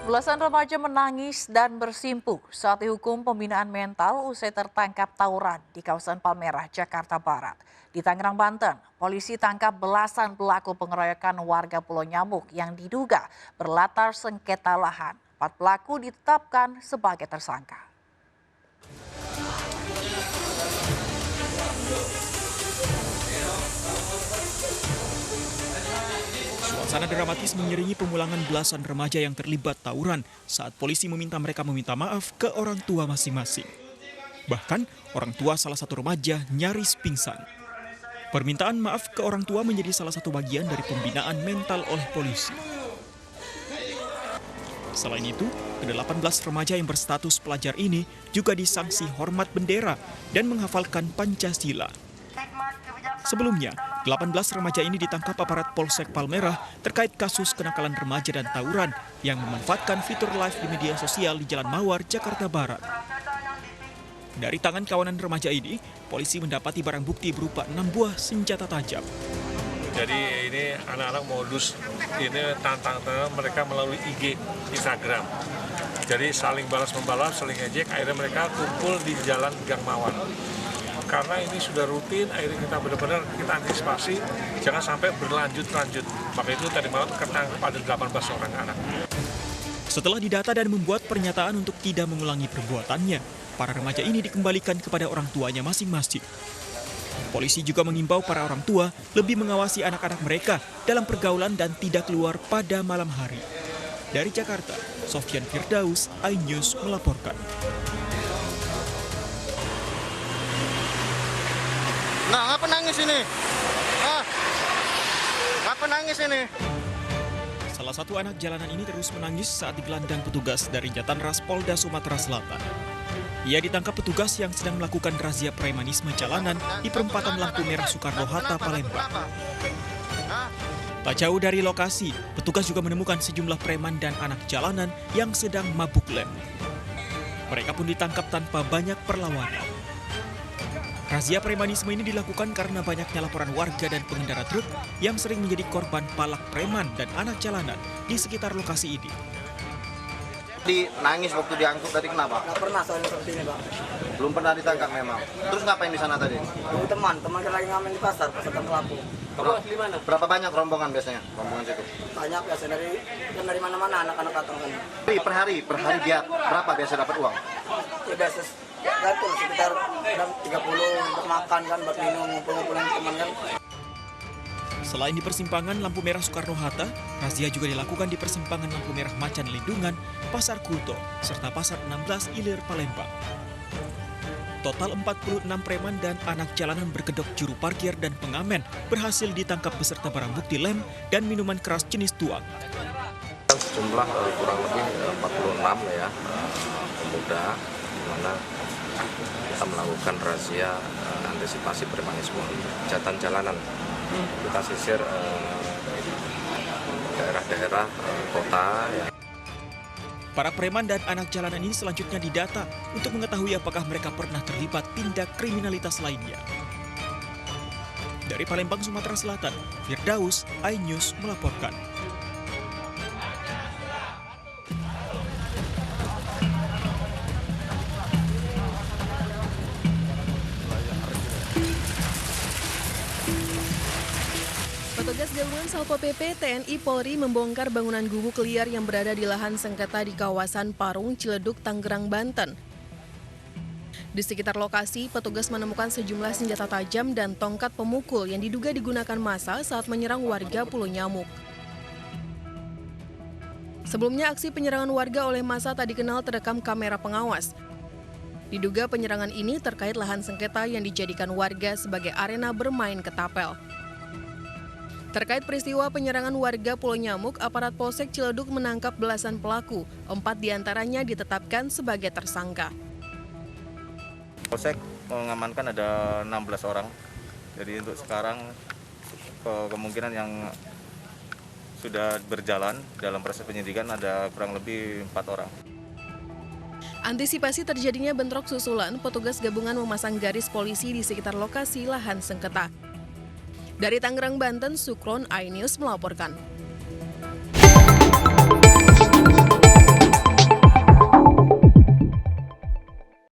Belasan remaja menangis dan bersimpuh saat dihukum pembinaan mental usai tertangkap tawuran di kawasan Palmerah, Jakarta Barat. Di Tangerang, Banten, polisi tangkap belasan pelaku pengeroyokan warga Pulau Nyamuk yang diduga berlatar sengketa lahan. 4 pelaku ditetapkan sebagai tersangka. Suasana dramatis mengiringi pemulangan belasan remaja yang terlibat tawuran saat polisi meminta mereka meminta maaf ke orang tua masing-masing. Bahkan, orang tua salah satu remaja nyaris pingsan. Permintaan maaf ke orang tua menjadi salah satu bagian dari pembinaan mental oleh polisi. Selain itu, ke-18 remaja yang berstatus pelajar ini juga disangsi hormat bendera dan menghafalkan Pancasila. Sebelumnya, 18 remaja ini ditangkap aparat Polsek Palmerah terkait kasus kenakalan remaja dan tawuran yang memanfaatkan fitur live di media sosial di Jalan Mawar, Jakarta Barat. Dari tangan kawanan remaja ini, polisi mendapati barang bukti berupa 6 buah senjata tajam. Jadi ini anak-anak modus, ini tantang-tantang mereka melalui IG, Instagram. Jadi saling balas-membalas, saling ejek, akhirnya mereka kumpul di Jalan Gang Mawar. Karena ini sudah rutin, akhirnya kita benar-benar kita antisipasi, jangan sampai berlanjut-lanjut. Maka itu tadi malam ketangkap ada 18 orang anak. Setelah didata dan membuat pernyataan untuk tidak mengulangi perbuatannya, para remaja ini dikembalikan kepada orang tuanya masing-masing. Polisi juga mengimbau para orang tua lebih mengawasi anak-anak mereka dalam pergaulan dan tidak keluar pada malam hari. Dari Jakarta, Sofyan Firdaus, iNews melaporkan. Nah, ngapa nangis ini? Ngapa nangis ini? Salah satu anak jalanan ini terus menangis saat digelandang petugas dari Jatanras Polda Sumatera Selatan. Ia ditangkap petugas yang sedang melakukan razia premanisme jalanan di perempatan lampu merah Soekarno-Hatta, Palembang. Tak jauh dari lokasi, petugas juga menemukan sejumlah preman dan anak jalanan yang sedang mabuk lem. Mereka pun ditangkap tanpa banyak perlawanan. Razia premanisme ini dilakukan karena banyaknya laporan warga dan pengendara truk yang sering menjadi korban palak preman dan anak jalanan di sekitar lokasi ini. Nangis waktu diangkut tadi kenapa? Nggak pernah soalnya seperti ini, Pak. Belum pernah ditangkap memang. Terus ngapain di sana tadi? Teman kan lagi ngamen di pasar pelaku. Kamu asli mana? Berapa banyak rombongan biasanya? Rombongan situ? Banyak biasa dari mana-mana anak-anak datang kan. Per hari dia berapa biasa dapat uang? Ya biasa gantung sekitar 30 untuk makan kan, buat minum, ngumpul-ngumpulin teman kan. Selain di persimpangan lampu merah Soekarno-Hatta, razia juga dilakukan di persimpangan lampu merah Macan Lindungan, Pasar Kuto, serta Pasar 16 Ilir, Palembang. Total 46 preman dan anak jalanan berkedok juru parkir dan pengamen berhasil ditangkap beserta barang bukti lem dan minuman keras jenis tuak. Jumlah kurang lebih 46 ya pemuda, di mana kita melakukan razia antisipasi premanisme kejahatan jalanan. Kita sisir daerah-daerah kota. Ya. Para preman dan anak jalanan ini selanjutnya didata untuk mengetahui apakah mereka pernah terlibat tindak kriminalitas lainnya. Dari Palembang, Sumatera Selatan, Firdaus, iNews melaporkan. Petugas gabungan Satpol PP, TNI, Polri membongkar bangunan gubuk liar yang berada di lahan sengketa di kawasan Parung, Ciledug, Tangerang, Banten. Di sekitar lokasi, petugas menemukan sejumlah senjata tajam dan tongkat pemukul yang diduga digunakan massa saat menyerang warga Pulau Nyamuk. Sebelumnya, aksi penyerangan warga oleh massa tak dikenal terekam kamera pengawas. Diduga penyerangan ini terkait lahan sengketa yang dijadikan warga sebagai arena bermain ketapel. Terkait peristiwa penyerangan warga Pulau Nyamuk, aparat Polsek Ciledug menangkap belasan pelaku, 4 diantaranya ditetapkan sebagai tersangka. Polsek mengamankan ada 16 orang, jadi untuk sekarang kemungkinan yang sudah berjalan dalam proses penyidikan ada kurang lebih 4 orang. Antisipasi terjadinya bentrok susulan, petugas gabungan memasang garis polisi di sekitar lokasi lahan sengketa. Dari Tangerang, Banten, Sukron, iNews melaporkan.